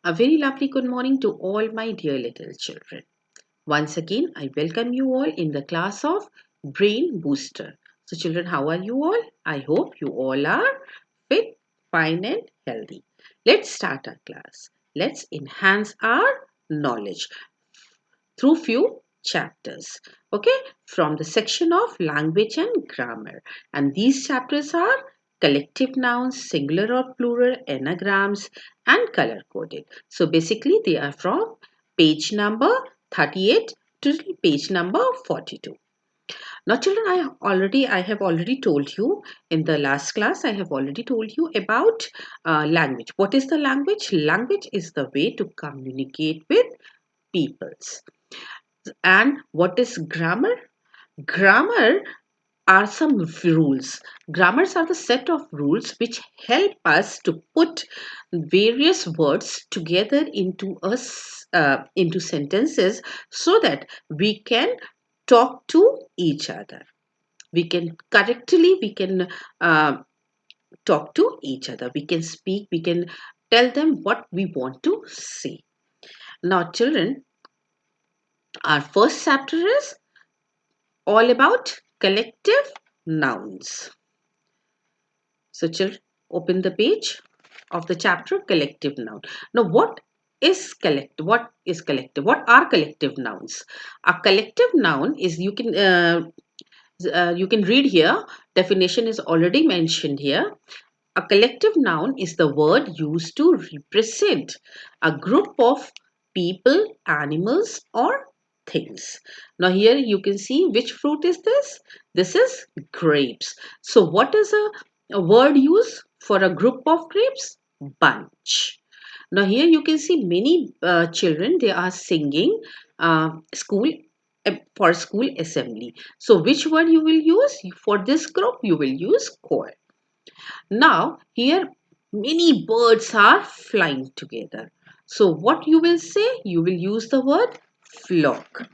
A very lovely good morning to all my dear little children. Once again, I welcome you all in the class of Brain Booster. So, children, how are you all? I hope you all are fit, fine, and healthy. Let's start our class. Let's enhance our knowledge through few chapters. Okay, from the section of language and grammar. And these chapters are collective nouns, singular or plural, anagrams, and color coded. So basically, they are from page number 38 to page number 42. Now, children, I have already told you in the last class. I have already told you about language. What is the language? Language is the way to communicate with peoples. And what is grammar? Grammar are some rules. Grammars are the set of rules which help us to put various words together into sentences so that we can talk to each other. We can uh, talk to each other. We can speak. We can tell them what we want to say. Now, children, our first chapter is all about collective nouns. So, children, open the page of the chapter collective noun. Now, what is collective? What is collective? What are collective nouns? A collective noun is you can read here. Definition is already mentioned here. A collective noun is the word used to represent a group of people, animals, or things. Now, here you can see which fruit is this? This is grapes. So, what is a word used for a group of grapes? Bunch. Now, here you can see many children, they are singing school for school assembly. So, which word you will use? For this group, you will use choir. Now, here many birds are flying together. So, what you will say? You will use the word flock.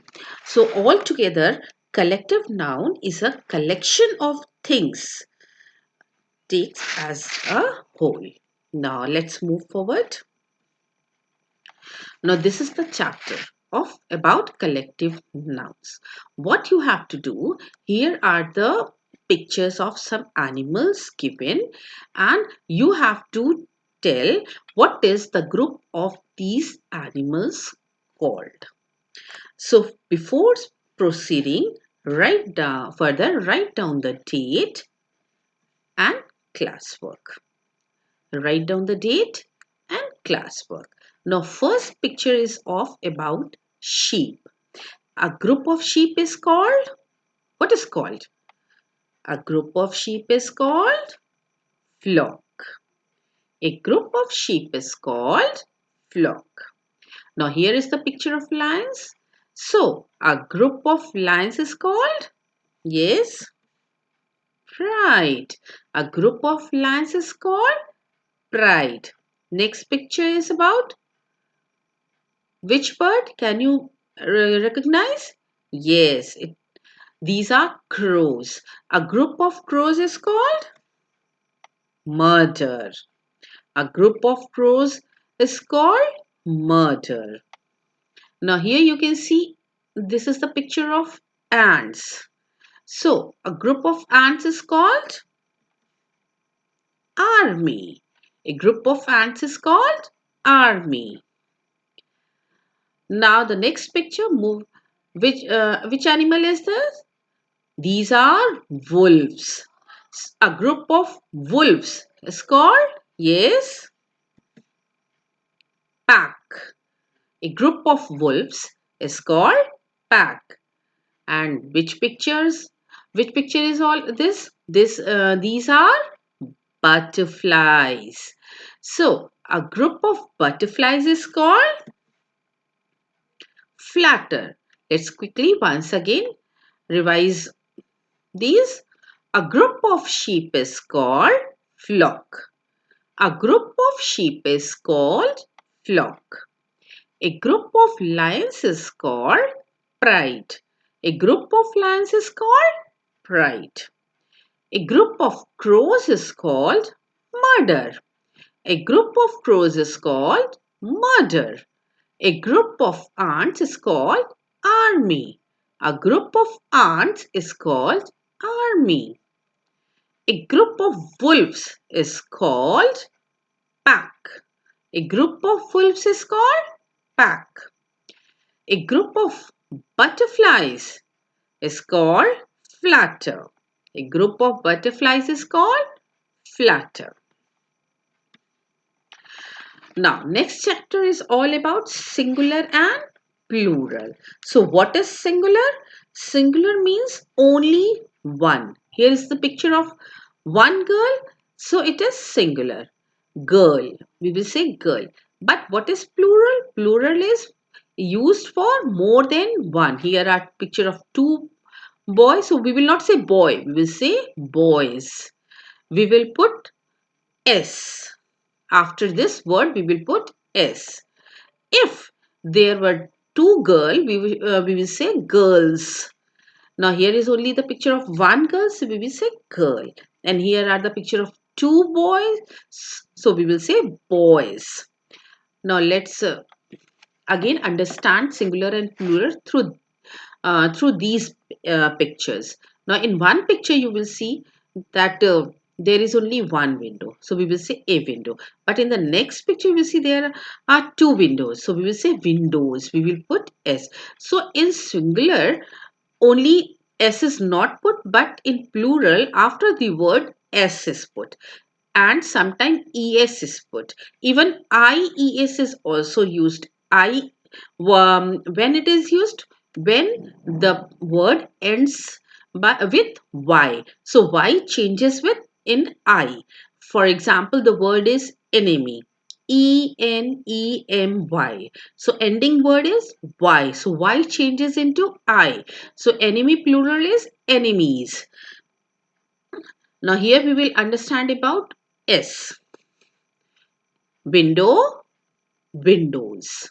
So, altogether, collective noun is a collection of things takes as a whole. Now, let's move forward. Now, this is the chapter of about collective nouns. What you have to do, here are the pictures of some animals given, and you have to tell what is the group of these animals called. So, before proceeding, write down the date and classwork. Write down the date and classwork. Now, first picture is of about sheep. A group of sheep is called, what is called? A group of sheep is called flock. A group of sheep is called flock. Now, here is the picture of lions. So, a group of lions is called, yes, pride. A group of lions is called pride. Next picture is about which bird? Can you recognize? Yes, these are crows. A group of crows is called murder. A group of crows is called murder. Now here you can see this is the picture of ants. So a group of ants is called army. A group of ants is called army. Now the next picture move which animal is this? These are wolves. A group of wolves is called, yes, pack. A group of wolves is called pack. And which picture is all this? These are butterflies. So, a group of butterflies is called flatter. Let's quickly once again revise these. A group of sheep is called flock. A group of sheep is called flock. A group of lions is called pride. A group of lions is called pride. A group of crows is called murder. A group of crows is called murder. A group of ants is called army. A group of ants is called army. A group of wolves is called pack. A group of wolves is called pack. A group of butterflies is called flutter. A group of butterflies is called flutter. Now, next chapter is all about singular and plural. So, what is singular? Singular means only one. Here is the picture of one girl. So, it is singular. Girl. We will say girl. But what is plural? Plural is used for more than one. Here are picture of two boys. So, we will not say boy. We will say boys. We will put S. After this word, we will put S. If there were two girls, we will say girls. Now here is only the picture of one girl, so we will say girl. And here are the picture of two boys, so we will say boys. Now let's again understand singular and plural through these pictures. Now in one picture you will see that there is only one window. So we will say a window. But in the next picture you will see there are two windows. So we will say windows. We will put S. So in singular only S is not put, but in plural after the word S is put. And sometimes es is put. Even ies is also used. I when it is used when the word ends with y. So y changes with in I. For example, the word is enemy. ENEMY. So ending word is y. So y changes into I. So enemy plural is enemies. Now here we will understand about S. Window, windows.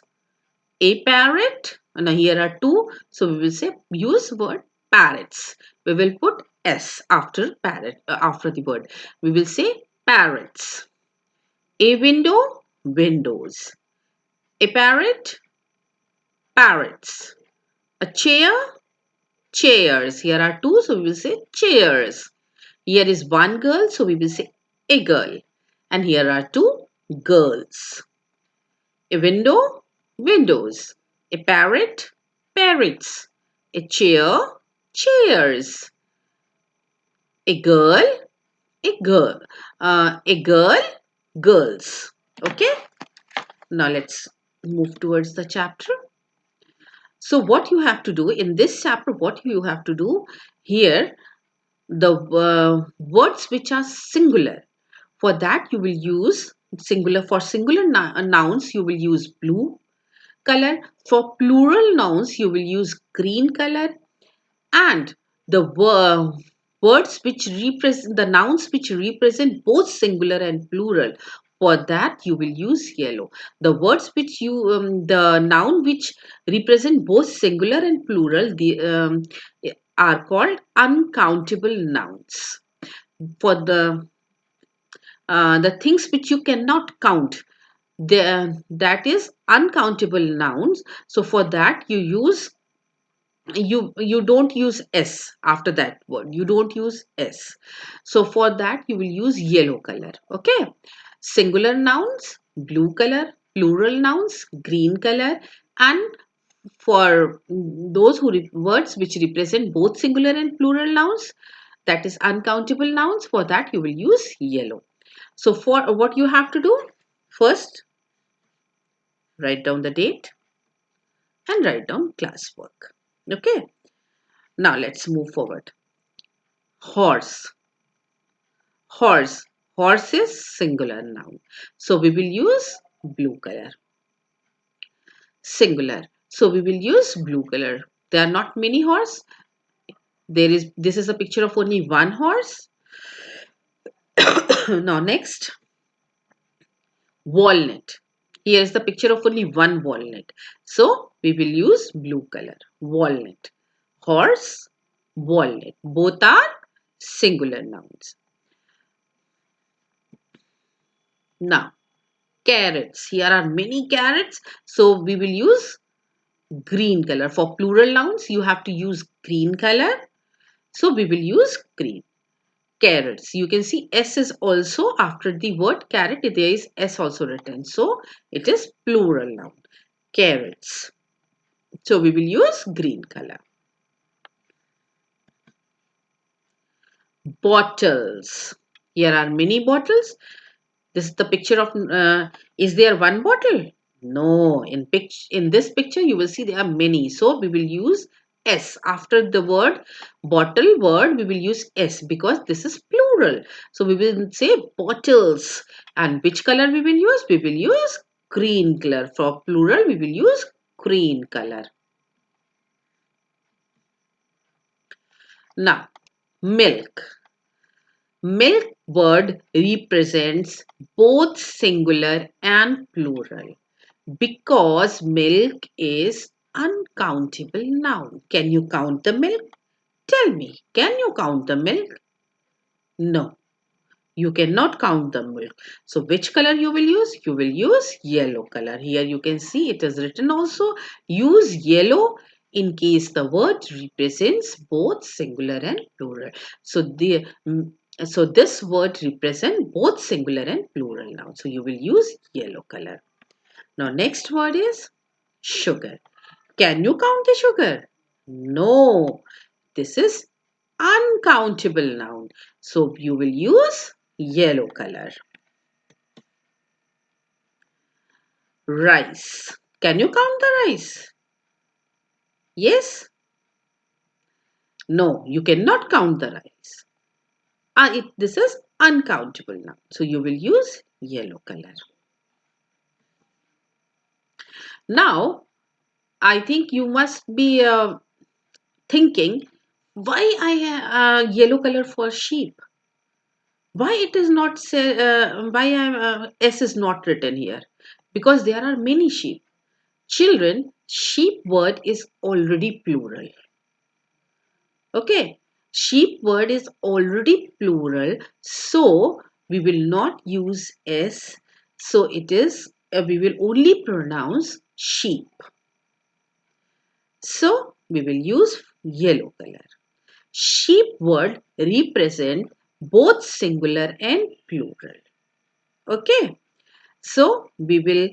A parrot. Now here are two. So we will say use word parrots. We will put S after parrot after the word. We will say parrots. A window, windows. A parrot, parrots. A chair, chairs. Here are two. So we will say chairs. Here is one girl. So we will say a girl. And here are two girls. A window, windows. A parrot, parrots. A chair, chairs. A girl, a girl. A girl, girls. Okay. Now let's move towards the chapter. So what you have to do in this chapter, what you have to do here, the words which are singular. For that you will use singular. For singular nouns, you will use blue color. For plural nouns, you will use green color. And the words which represent the nouns which represent both singular and plural, for that you will use yellow. The words which you the noun which represent both singular and plural, are called uncountable nouns. For the things which you cannot count, that is uncountable nouns. So for that you don't use S after that word. You don't use S. So for that you will use yellow color. Okay. Singular nouns, blue color. Plural nouns, green color. And for those words which represent both singular and plural nouns, that is uncountable nouns, for that you will use yellow. So for what you have to do, first write down the date and write down classwork. Okay. Now let's move forward. Horse. Horse. Horse is singular noun. So we will use blue color. Singular. So we will use blue color. There are not many horse. This is a picture of only one horse. Now next. Walnut. Here is the picture of only one walnut. So we will use blue color. Walnut. Horse, walnut. Both are singular nouns. Now, Carrots. Here are many carrots. So we will use green color. For plural nouns, you have to use green color. So we will use green. Carrots. You can see S is also after the word carrot. There is S also written. So it is plural noun. Carrots. So we will use green color. Bottles. Here are many bottles. This is the picture of, is there one bottle? No, in this picture you will see there are many. So we will use S after the word bottle word. We will use S because this is plural. So we will say bottles. And which color we will use? We will use green color. For plural we will use green color. Now, milk. Milk word represents both singular and plural because milk is uncountable noun. Can you count the milk? Tell me, can you count the milk? No, you cannot count the milk. So which color you will use? You will use yellow color. Here you can see it is written also, use yellow in case the word represents both singular and plural. So so this word represents both singular and plural now. So you will use yellow color. Now next word is sugar. Can you count the sugar? No. This is uncountable noun. So you will use yellow color. Rice. Can you count the rice? Yes? No, you cannot count the rice. This is uncountable noun. So you will use yellow color. Now, I think you must be thinking, why I yellow color for sheep? Why it is not say, why S is not written here? Because there are many sheep. Children, sheep word is already plural. Okay, sheep word is already plural, so we will not use S. So it is, we will only pronounce sheep. So we will use yellow color. Sheep word represent both singular and plural. Okay, so we will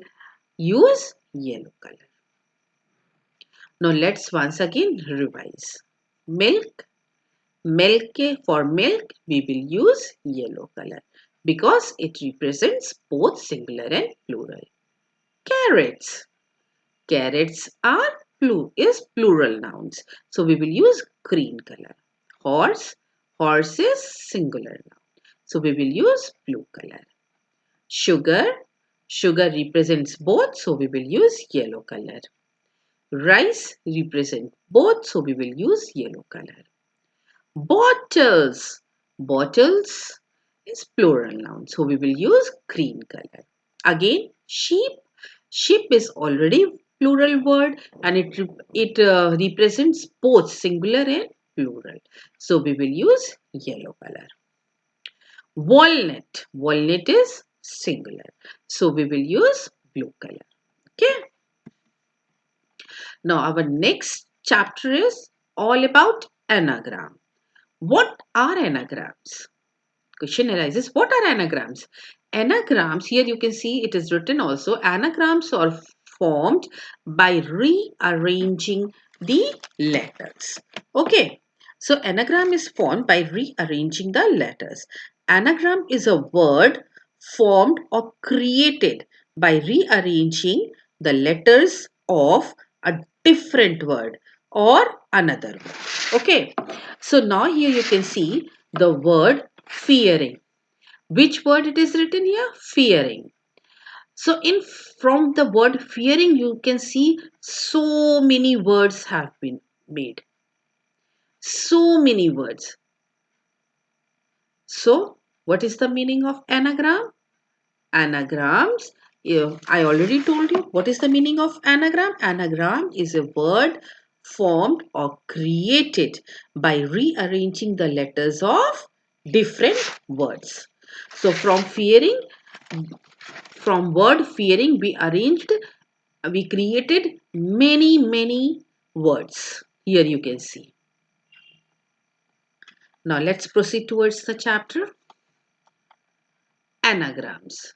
use yellow color. Now let's once again revise. Milk. Milk, for milk we will use yellow color because it represents both singular and plural. Carrots. Carrots are plural nouns. So we will use green color. Horse. Horse is singular noun. So we will use blue color. Sugar. Sugar represents both. So we will use yellow color. Rice represents both. So we will use yellow color. Bottles. Bottles is plural noun. So we will use green color. Again, sheep. Sheep is already plural word and it represents both singular and plural. So we will use yellow color. Walnut. Walnut is singular. So we will use blue color. Okay. Now our next chapter is all about anagram. What are anagrams? Question arises, what are anagrams? Anagrams, here you can see it is written also, anagrams are formed by rearranging the letters. Okay, so anagram is formed by rearranging the letters. Anagram is a word formed or created by rearranging the letters of a different word or another word. Okay, so now here you can see the word fearing. Which word it is written here? Fearing. So from the word fearing you can see so many words have been made. So many words. So what is the meaning of anagram? Anagrams, I already told you what is the meaning of anagram. Anagram is a word formed or created by rearranging the letters of different words. So from fearing, From word fearing, we created many words. Here you can see. Now let's proceed towards the chapter anagrams.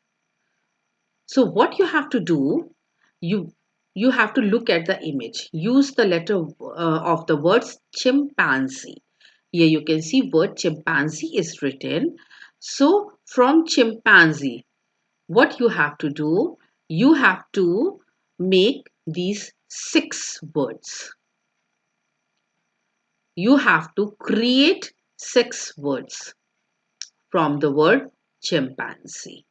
So what you have to do, you you have to look at the image. Use the letter of the words chimpanzee. Here you can see word chimpanzee is written. So from chimpanzee, what you have to do, you have to make these 6 words. You have to create 6 words from the word chimpanzee.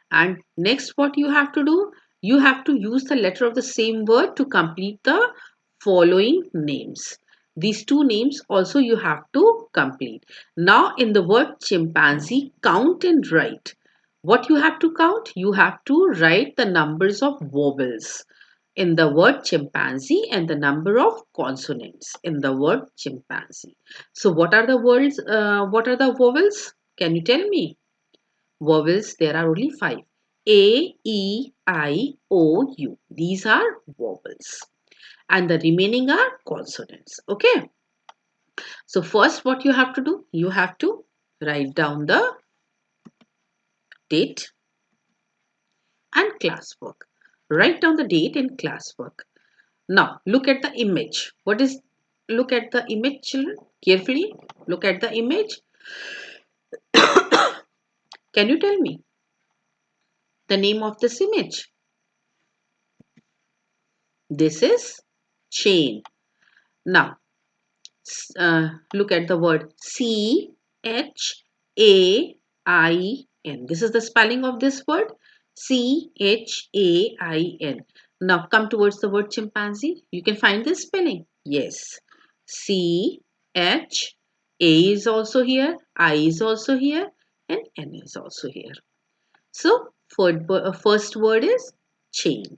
And next, what you have to do, you have to use the letter of the same word to complete the following names. These 2 names also you have to complete. Now in the word chimpanzee, count and write. What you have to count? You have to write the numbers of vowels in the word chimpanzee and the number of consonants in the word chimpanzee. So what are the words? What are the vowels? Can you tell me? Vowels, there are only 5. A, E, I, O, U. These are vowels. And the remaining are consonants. Okay. So first what you have to do? You have to write down the date and classwork. Write down the date and classwork. Now look at the image. Look at the image, children? Carefully. Look at the image. Can you tell me the name of this image? This is chain. Now look at the word Chain. This is the spelling of this word, Chain. Now come towards the word chimpanzee. You can find this spelling. Yes. C H A is also here, I is also here, and N is also here. So first word is chain.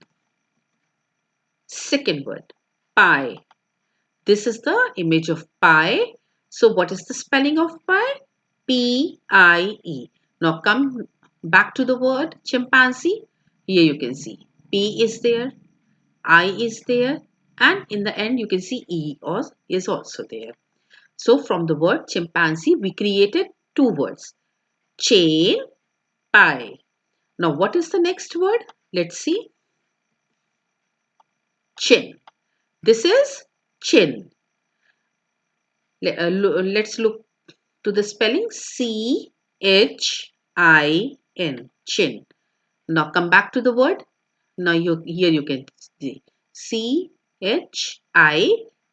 Second word, pie. This is the image of pie. So what is the spelling of pie? P-I-E. Now come back to the word chimpanzee. Here you can see P is there, I is there, and in the end you can see E is also there. So from the word chimpanzee we created 2 words. Chain, pie. Now what is the next word? Let's see. Chin. This is chin. Let's look to the spelling Chin. Chin. Now come back to the word. Now here you can see Chi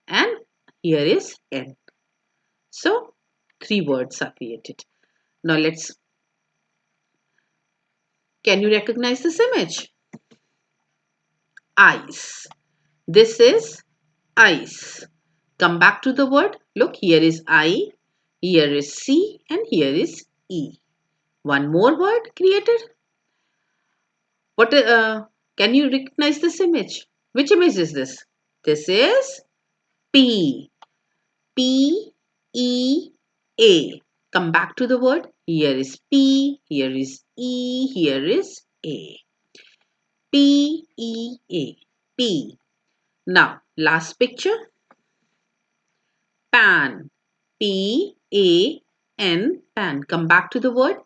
and here is N. So 3 words are created. Now can you recognize this image? Ice. This is ice. Come back to the word. Look, here is I, here is C, and here is E. One more word created. What can you recognize this image? Which image is this? This is P. P E A. Come back to the word. Here is P, here is E, here is A. P E A. P. Now, last picture. Pan. P A N. Pan. Come back to the word.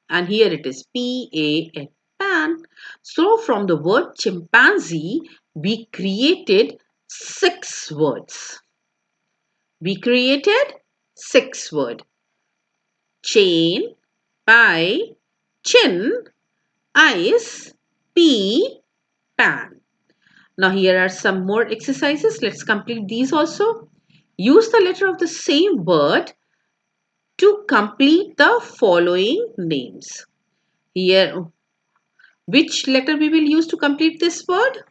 And here it is Pan. Pan. So from the word chimpanzee, we created 6 words. We created 6 words. Chain, pie, chin, ice, pea, pan. Now here are some more exercises. Let's complete these also. Use the letter of the same word to complete the following names. Here, which letter we will use to complete this word?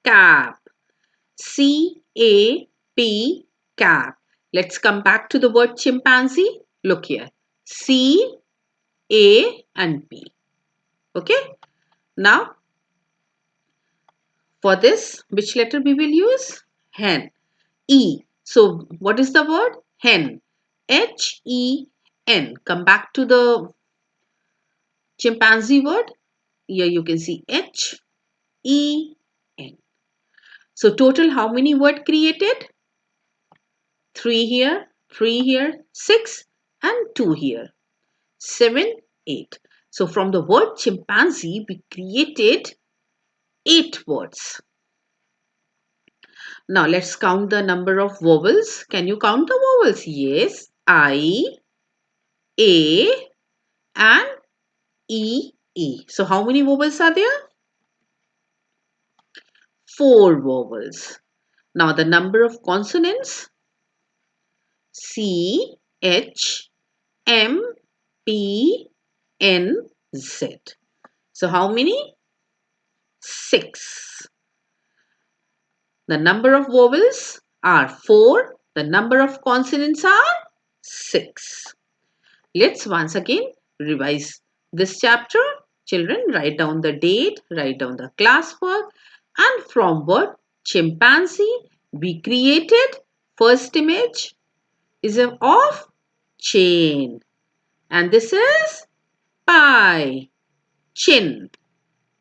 Cap. C-A-P. Cap. Let's come back to the word chimpanzee. Look here. C, A and P. Okay. Now, for this, which letter we will use? Hen. E. So, what is the word? Hen. H-E-N. Come back to the chimpanzee word. Here you can see H-E-N. So total how many word created? 3 here, 3 here, 6 and 2 here. 7, 8. So from the word chimpanzee, we created 8 words. Now let's count the number of vowels. Can you count the vowels? Yes. I, A and E, E. So how many vowels are there? 4 vowels. Now the number of consonants? C, H, M, P, N, Z. So how many? 6. The number of vowels are 4. The number of consonants are 6. Let's once again revise this chapter. Children, write down the date, write down the classwork, and from word chimpanzee, we created first image is of chain, and this is pie, chin,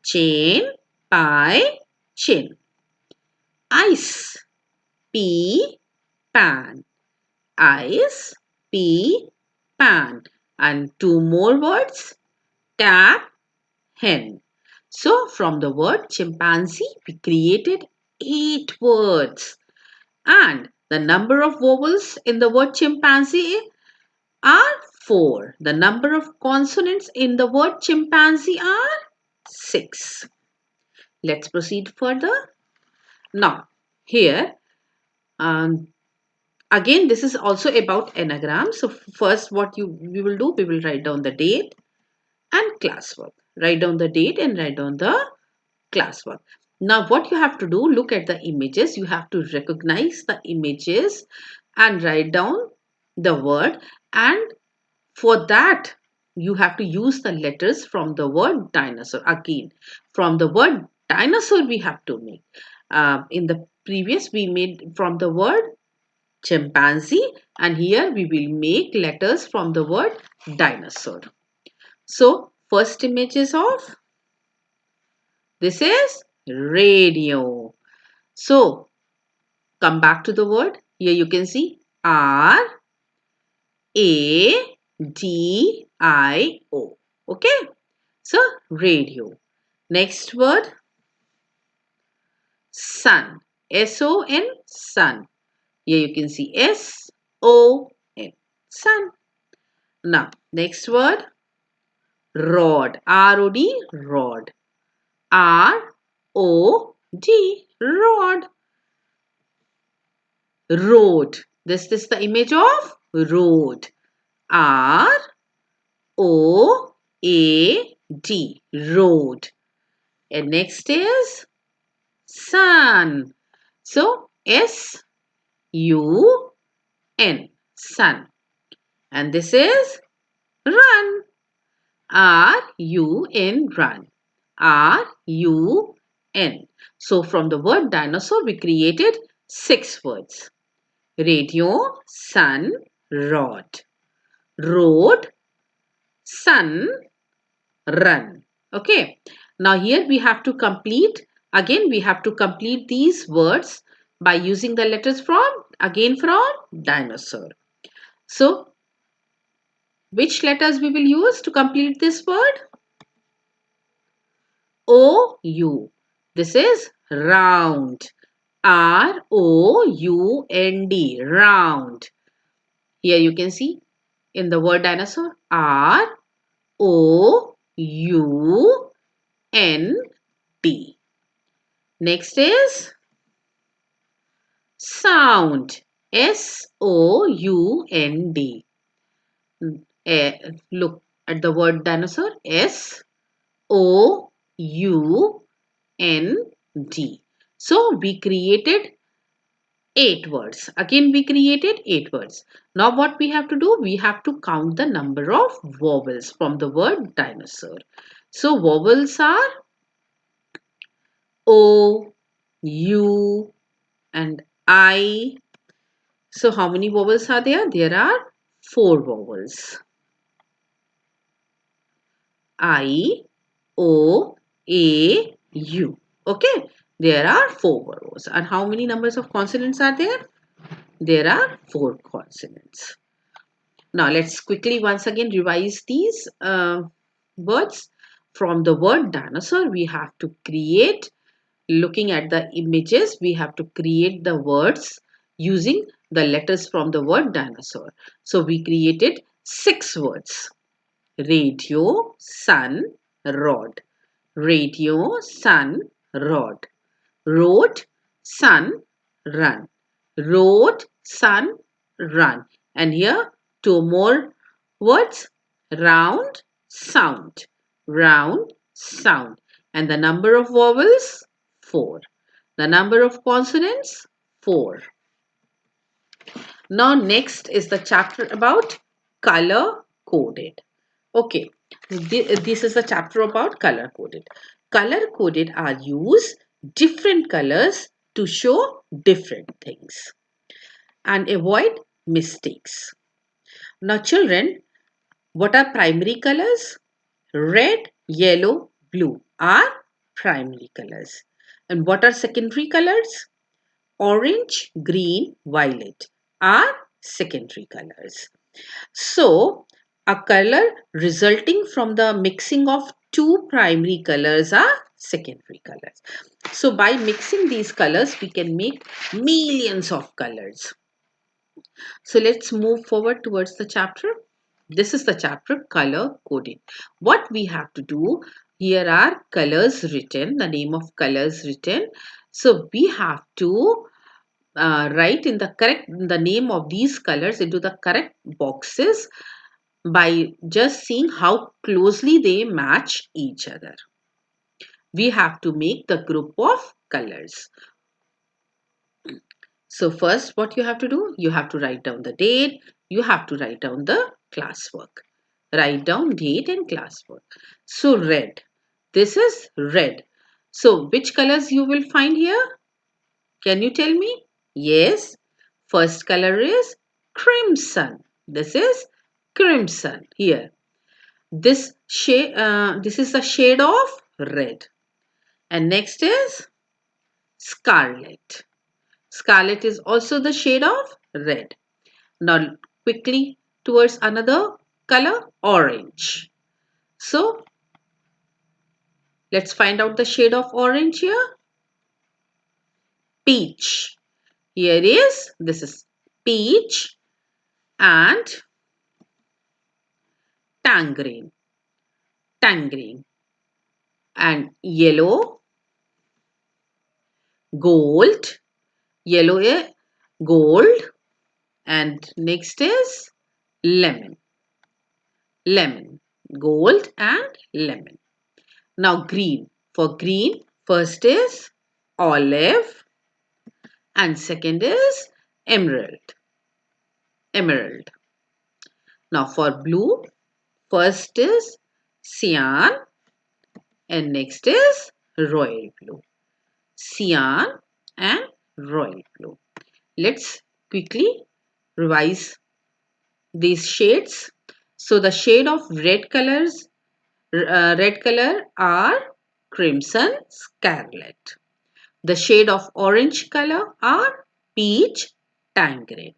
chain, pie, chin. Ice, P, pan, ice, P, pan, and 2 more words, tap, hen. So from the word chimpanzee, we created 8 words. And the number of vowels in the word chimpanzee are 4. The number of consonants in the word chimpanzee are 6. Let's proceed further. Now, here, um, again, this is also about anagrams. So first what we will do, we will write down the date and classwork. Write down the date and write down the classwork. Now what you have to do, look at the images. You have to recognize the images and write down the word, and for that you have to use the letters from the word dinosaur. Again, from the word dinosaur we have to make. In the previous we made from the word chimpanzee, and here we will make letters from the word dinosaur. So first image is of, this is radio. So come back to the word. Here you can see R-A-D-I-O. Okay. So radio. Next word, sun. S-O-N, sun. Here you can see S-O-N, sun. Now next word, rod. R-O-D, rod. R-O-D, rod. Road. This is the image of road. R-O-A-D, road. And next is sun. So S-U-N, sun. And this is run. R-U-N, run. R-U-N. So from the word dinosaur, we created 6 words. Radio, sun, rod. Road, sun, run. Okay. Now here we have to complete, again we have to complete these words by using the letters from, again from dinosaur. So which letters we will use to complete this word? O-U. This is round. R-O-U-N-D, round. Here you can see in the word dinosaur, R-O-U-N-D. Next is sound. S-O-U-N-D. Look at the word dinosaur. S-O-U-N-D. So we created 8 words. Again we created 8 words. Now what we have to do? We have to count the number of vowels from the word dinosaur. So vowels are O, U and I. So how many vowels are there? There are 4 vowels. I, O, A, U. Okay, there are 4 vowels. And how many numbers of consonants are there? There are 4 consonants. Now let's quickly once again revise these words. From the word dinosaur, we have to create, looking at the images, we have to create the words using the letters from the word dinosaur. So we created 6 words. Radio, sun, rod. Radio, sun, rod. Road, sun, run. Road, sun, run. And here 2 more words. Round, sound. Round, sound. And the number of vowels, 4. The number of consonants, 4. Now next is the chapter about color coded. Okay, this is a chapter about color coded. Color coded are used different colors to show different things and avoid mistakes. Now children, what are primary colors? Red, yellow, blue are primary colors. And what are secondary colors? Orange, green, violet are secondary colors. So, a color resulting from the mixing of 2 primary colors are secondary colors. So, by mixing these colors, we can make millions of colors. So, let's move forward towards the chapter. This is the chapter color coding. What we have to do, here are colors written, the name of colors written. So, we have to write in the name of these colors into the correct boxes by just seeing how closely they match each other. We have to make the group of colors. So first what you have to do, you have to write down the date, you have to write down the classwork. Write down date and classwork. So red, this is red. So which colors you will find here? Can you tell me? Yes, first color is crimson. This is crimson here. This is the shade of red. And next is scarlet. Scarlet is also the shade of red. Now quickly towards another color, orange. So let's find out the shade of orange here. Peach. This is peach and tangerine. Tangerine. And yellow, gold. Yellow is gold. And next is lemon. Lemon. Gold and lemon. Now green. For green, first is olive and second is emerald. Emerald. Now for blue, first is cyan and next is royal blue. Cyan and royal blue. Let's quickly revise these shades. So the shade of red color are crimson, scarlet. The shade of orange color are peach, tangerine.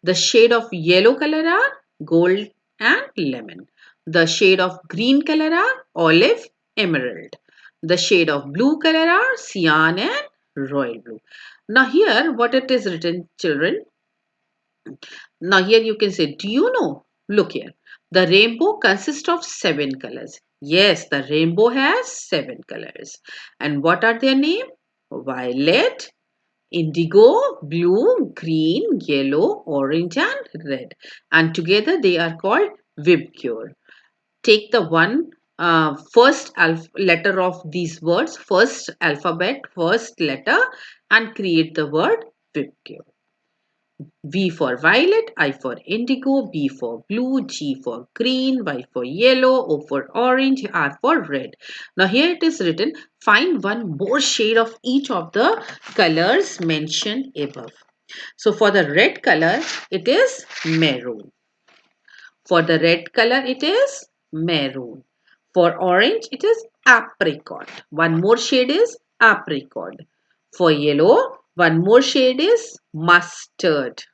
The shade of yellow color are gold and lemon. The shade of green color are olive, emerald. The shade of blue color are cyan and royal blue. Now here what it is written, children. Now here you can say, do you know? Look here. The rainbow consists of 7 colors. Yes, the rainbow has 7 colors. And what are their name? Violet, indigo, blue, green, yellow, orange and red. And together they are called Vibgyor. Take the one first letter of these words, first alphabet, first letter and create the word Vibgyor. V for violet, I for indigo, B for blue, G for green, Y for yellow, O for orange, R for red. Now here it is written, find one more shade of each of the colors mentioned above. So for the red color, it is maroon. For the red color, it is maroon. For orange, it is apricot. One more shade is apricot. For yellow, one more shade is mustard.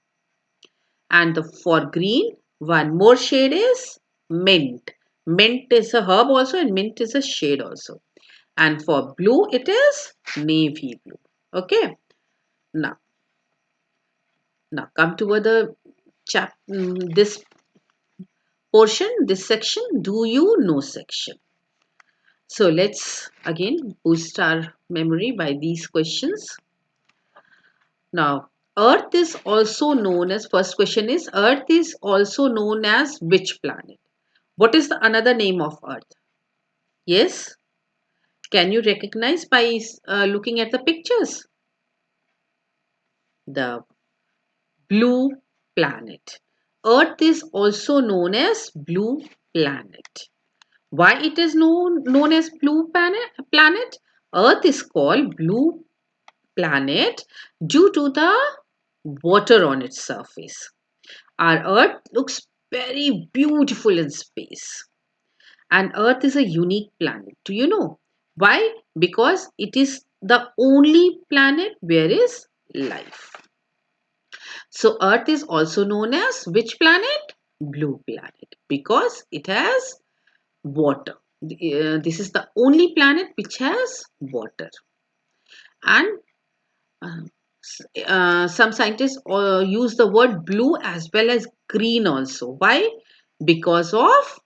And for green, one more shade is mint. Mint is a herb also and mint is a shade also. And for blue, it is navy blue. Okay. Now, now come to the this portion, this section, do you know section. So let's again boost our memory by these questions. Now, Earth is also known as, first question is, Earth is also known as which planet? What is the another name of Earth? Yes? Can you recognize by looking at the pictures? The blue planet. Earth is also known as blue planet. Why it is known as blue planet? Earth is called blue planet due to the water on its surface. Our Earth looks very beautiful in space. And Earth is a unique planet. Do you know? Why? Because it is the only planet where is life. So Earth is also known as which planet? Blue planet. Because it has water. This is the only planet which has water. And some scientists use the word blue as well as green also. Why? Because of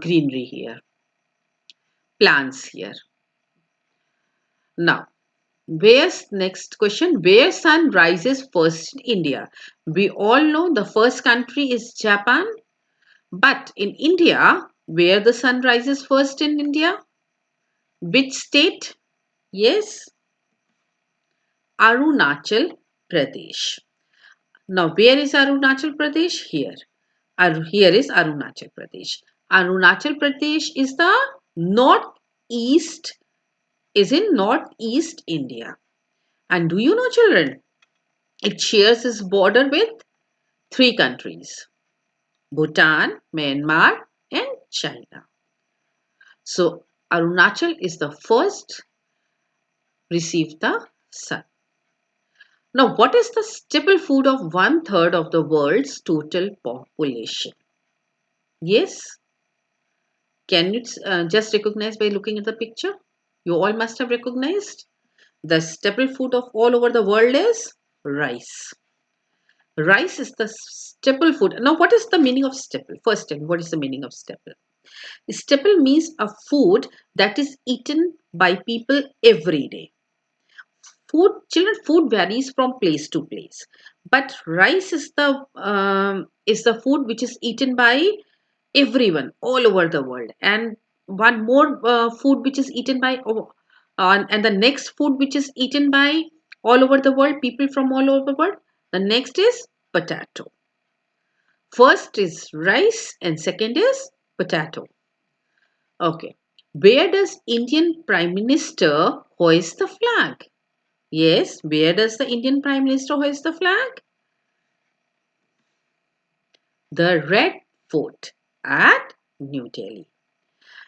greenery here, plants here. Now, where's next question? Where sun rises first in India? We all know the first country is Japan, but in India, where the sun rises first in India? Which state? Yes, Arunachal Pradesh. Now, where is Arunachal Pradesh? Here. Here is Arunachal Pradesh. Arunachal Pradesh is the northeast, is in northeast India. And do you know, children, it shares its border with three countries: Bhutan, Myanmar, and China. So, Arunachal is the first receive the sun. Now, what is the staple food of one third of the world's total population? Yes, can you just recognize by looking at the picture? You all must have recognized. The staple food of all over the world is rice. Rice is the staple food. Now, what is the meaning of staple? First, tell me, what is the meaning of staple? Staple means a food that is eaten by people every day. Food varies from place to place, but rice is the food which is eaten by everyone all over the world. And one more food which is eaten by and the next food which is eaten by all over the world, people from all over the world, the next is potato. First is rice and second is potato. Okay, where does Indian Prime Minister hoist the flag? Yes, where does the Indian Prime Minister hoist the flag? The Red Fort at New Delhi.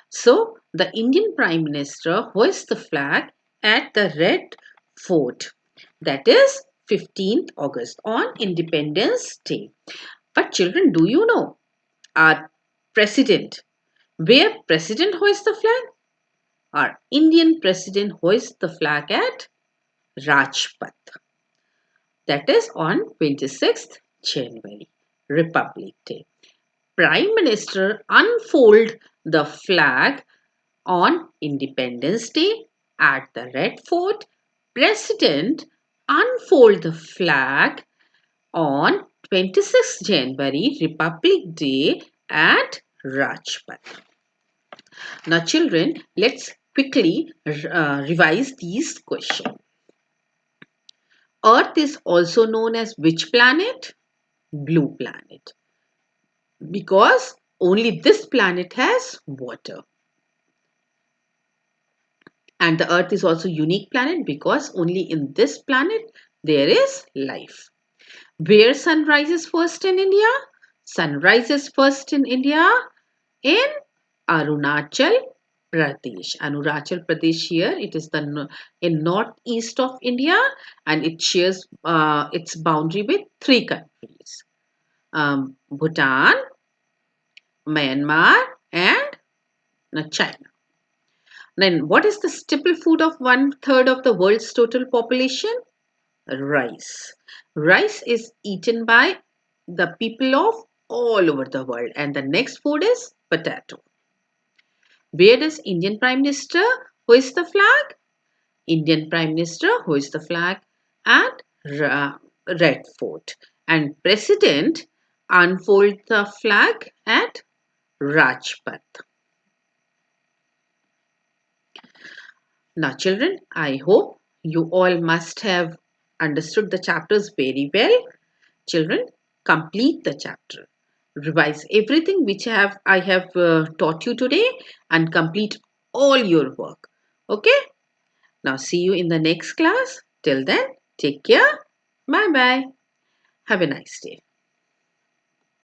So, the Indian Prime Minister hoists the flag at the Red Fort. That is 15th August on Independence Day. But children, do you know our president, where president hoists the flag? Our Indian president hoists the flag at Rajpath. That is on 26th January, Republic Day. Prime Minister unfold the flag on Independence Day at the Red Fort. President unfold the flag on 26th January, Republic Day at Rajpath. Now children, let's quickly revise these questions. Earth is also known as which planet? Blue planet. Because only this planet has water. And the Earth is also unique planet because only in this planet there is life. Where sun rises first in India? Sun rises first in India in Arunachal Pradesh. Arunachal Pradesh here, it is in northeast of India, and it shares its boundary with three countries: Bhutan, Myanmar, and China. Then, what is the staple food of one third of the world's total population? Rice. Rice is eaten by the people of all over the world, and the next food is potato. Where does Indian Prime Minister hoist the flag? Indian Prime Minister hoists the flag at Red Fort, and President unfolds the flag at Rajpath. Now, children, I hope you all must have understood the chapters very well. Children, complete the chapter. Revise everything which I have taught you today and complete all your work. Okay? Now, see you in the next class. Till then, take care. Bye bye. Have a nice day.